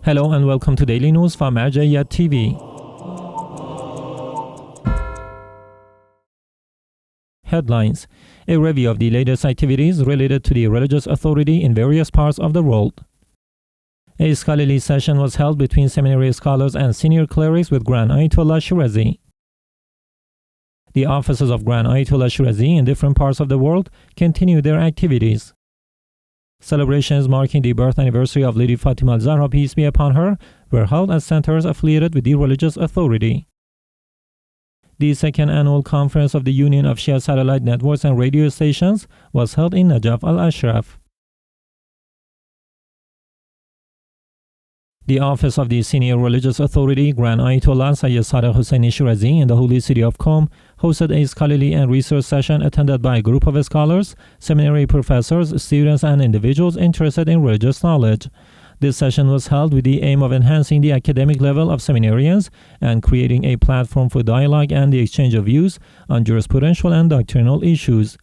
Hello and welcome to Daily News from Al-Jazeera TV. Headlines: A review of the latest activities related to the religious authority in various parts of the world. A scholarly session was held between seminary scholars and senior clerics with Grand Ayatollah Shirazi. The offices of Grand Ayatollah Shirazi in different parts of the world continue their activities. Celebrations marking the birth anniversary of Lady Fatima Zahra, peace be upon her, were held at centers affiliated with the religious authority. The second annual conference of the Union of Shia Satellite Networks and Radio Stations was held in Najaf, al-Ashraf. The office of the senior religious authority, Grand Ayatollah Sayyid al-Hussein Shirazi in the holy city of Qom, hosted a scholarly and research session attended by a group of scholars, seminary professors, students, and individuals interested in religious knowledge. This session was held with the aim of enhancing the academic level of seminarians and creating a platform for dialogue and the exchange of views on jurisprudential and doctrinal issues.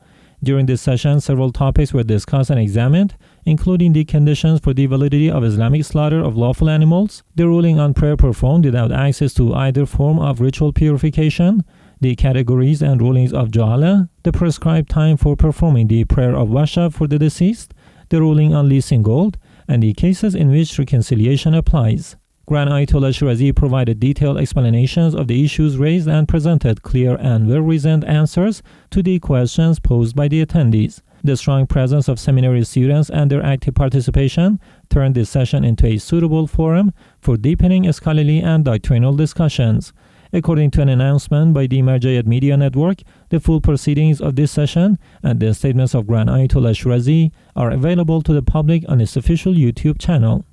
During this session, several topics were discussed and examined, including the conditions for the validity of Islamic slaughter of lawful animals, the ruling on prayer performed without access to either form of ritual purification, the categories and rulings of Jala, the prescribed time for performing the prayer of Washa for the deceased, the ruling on leasing gold, and the cases in which reconciliation applies. Grand Ayatollah Shirazi provided detailed explanations of the issues raised and presented clear and well-reasoned answers to the questions posed by the attendees. The strong presence of seminary students and their active participation turned this session into a suitable forum for deepening scholarly and doctrinal discussions. According to an announcement by the Marjayat Media Network, the full proceedings of this session and the statements of Grand Ayatollah Shirazi are available to the public on its official YouTube channel.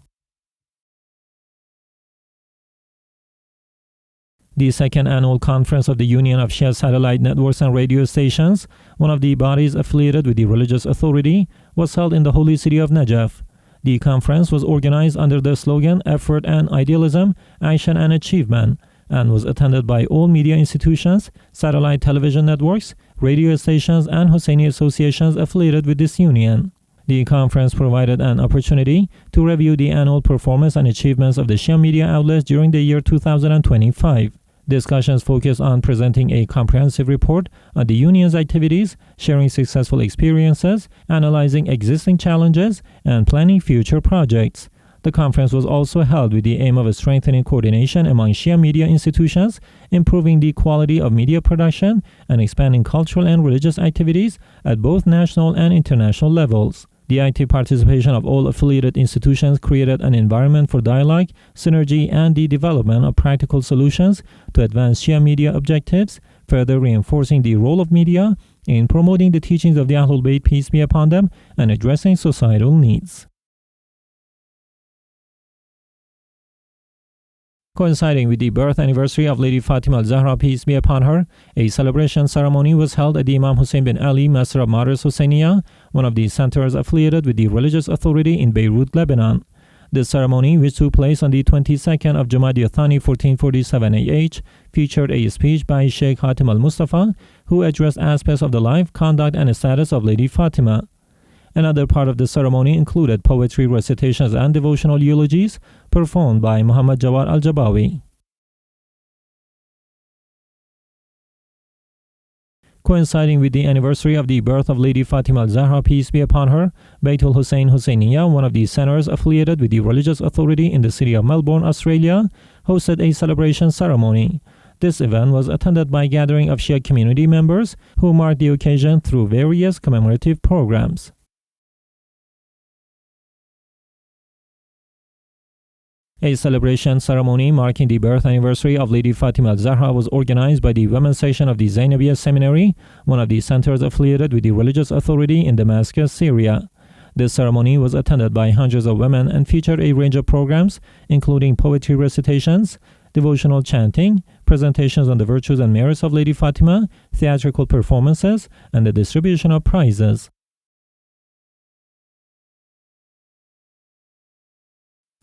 The second annual conference of the Union of Shia Satellite Networks and Radio Stations, one of the bodies affiliated with the religious authority, was held in the holy city of Najaf. The conference was organized under the slogan Effort and Idealism, Action and Achievement, and was attended by all media institutions, satellite television networks, radio stations, and Husayniyya associations affiliated with this union. The conference provided an opportunity to review the annual performance and achievements of the Shia media outlets during the year 2025. Discussions focused on presenting a comprehensive report on the union's activities, sharing successful experiences, analyzing existing challenges, and planning future projects. The conference was also held with the aim of strengthening coordination among Shia media institutions, improving the quality of media production, and expanding cultural and religious activities at both national and international levels. The active participation of all affiliated institutions created an environment for dialogue, synergy, and the development of practical solutions to advance Shia media objectives, further reinforcing the role of media in promoting the teachings of the Ahlul Bayt, peace be upon them, and addressing societal needs. Coinciding with the birth anniversary of Lady Fatima Zahra, peace be upon her, a celebration ceremony was held at the Imam Hussein bin Ali Master of Martyrs Husayniyya, one of the centers affiliated with the religious authority in Beirut, Lebanon. This ceremony, which took place on the 22nd of Jumada Al-lthani 1447 AH, featured a speech by Sheikh Hatim al-Mustafa, who addressed aspects of the life, conduct, and status of Lady Fatima. Another part of the ceremony included poetry recitations and devotional eulogies performed by Muhammad Jawad al-Jabawi. Coinciding with the anniversary of the birth of Lady Fatima Zahra, peace be upon her, Bayt al-Hussein Husayniyya, one of the centers affiliated with the religious authority in the city of Melbourne, Australia, hosted a celebration ceremony. This event was attended by a gathering of Shia community members who marked the occasion through various commemorative programs. A celebration ceremony marking the birth anniversary of Lady Fatima Zahra was organized by the women's section of the Zaynabiyya Seminary, one of the centers affiliated with the religious authority in Damascus, Syria. This ceremony was attended by hundreds of women and featured a range of programs, including poetry recitations, devotional chanting, presentations on the virtues and merits of Lady Fatima, theatrical performances, and the distribution of prizes.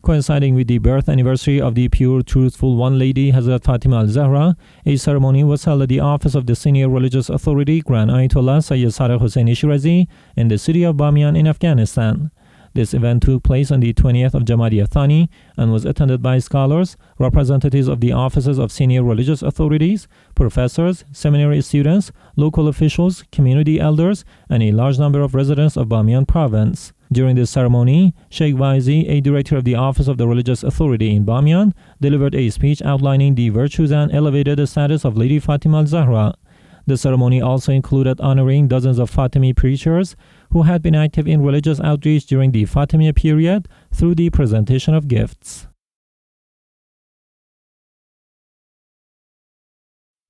Coinciding with the birth anniversary of the pure, truthful One Lady Hazrat Fatima al-Zahra, a ceremony was held at the office of the senior religious authority Grand Ayatollah Sayyid al-Hussein Shirazi in the city of Bamyan in Afghanistan. This event took place on the 20th of Jumada Al-thani and was attended by scholars, representatives of the offices of senior religious authorities, professors, seminary students, local officials, community elders, and a large number of residents of Bamyan province. During this ceremony, Sheikh Waizi, a director of the Office of the Religious Authority in Bamyan, delivered a speech outlining the virtues and elevated the status of Lady Fatima al-Zahra. The ceremony also included honoring dozens of Fatimi preachers who had been active in religious outreach during the Fatimiyya period through the presentation of gifts.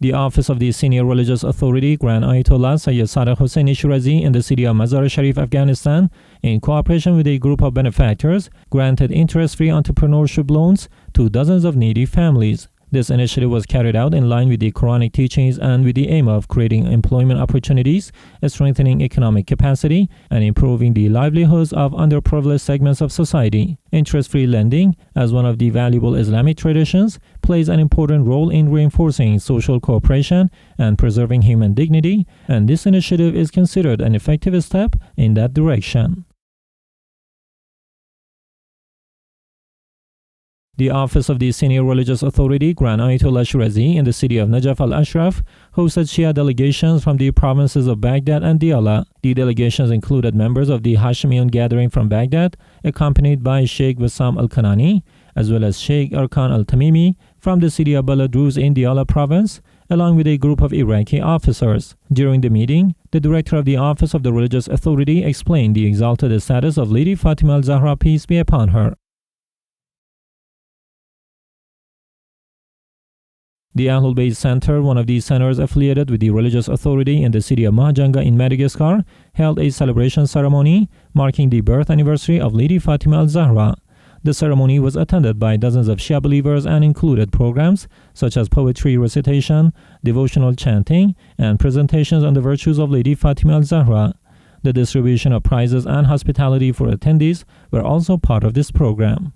The office of the Senior Religious Authority, Grand Ayatollah Sayyid al-Hussein Shirazi in the city of Mazar-e-Sharif, Afghanistan, in cooperation with a group of benefactors, granted interest-free entrepreneurship loans to dozens of needy families. This initiative was carried out in line with the Quranic teachings and with the aim of creating employment opportunities, strengthening economic capacity, and improving the livelihoods of underprivileged segments of society. Interest-free lending, as one of the valuable Islamic traditions, plays an important role in reinforcing social cooperation and preserving human dignity, and this initiative is considered an effective step in that direction. The office of the Senior Religious Authority, Grand Ayatollah Shirazi in the city of Najaf al-Ashraf, hosted Shia delegations from the provinces of Baghdad and Diyala. The delegations included members of the Hashemiyun gathering from Baghdad, accompanied by Sheikh Wissam al-Kanani, as well as Sheikh Arkan al-Tamimi from the city of Baladruz in Diyala province, along with a group of Iraqi officers. During the meeting, the director of the Office of the Religious Authority explained the exalted status of Lady Fatima al-Zahra, peace be upon her. The Bayt Center, one of these centers affiliated with the religious authority in the city of Mahjanga in Madagascar, held a celebration ceremony marking the birth anniversary of Lady Fatima al-Zahra. The ceremony was attended by dozens of Shia believers and included programs such as poetry recitation, devotional chanting, and presentations on the virtues of Lady Fatima al-Zahra. The distribution of prizes and hospitality for attendees were also part of this program.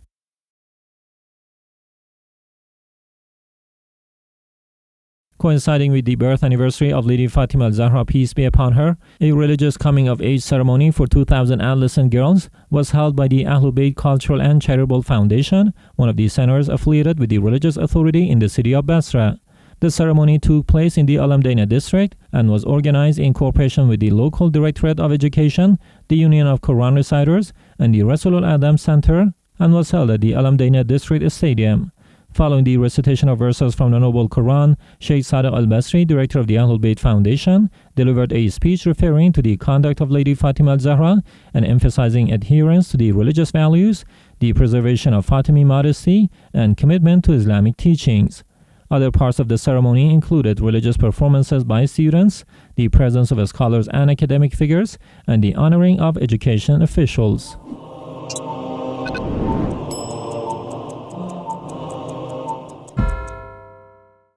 Coinciding with the birth anniversary of Lady Fatima al-Zahra, peace be upon her, a religious coming-of-age ceremony for 2,000 adolescent girls was held by the Ahlul Bayt Cultural and Charitable Foundation, one of the centers affiliated with the religious authority in the city of Basra. The ceremony took place in the Al-Amdayna district and was organized in cooperation with the local Directorate of Education, the Union of Quran Reciters, and the Rasul al-Adam Center, and was held at the Al-Amdayna District Stadium. Following the recitation of verses from the Noble Quran, Sheikh Sadiq al-Basri, director of the Ahlul Bayt Foundation, delivered a speech referring to the conduct of Lady Fatima al-Zahra and emphasizing adherence to the religious values, the preservation of Fatimi modesty, and commitment to Islamic teachings. Other parts of the ceremony included religious performances by students, the presence of scholars and academic figures, and the honoring of education officials.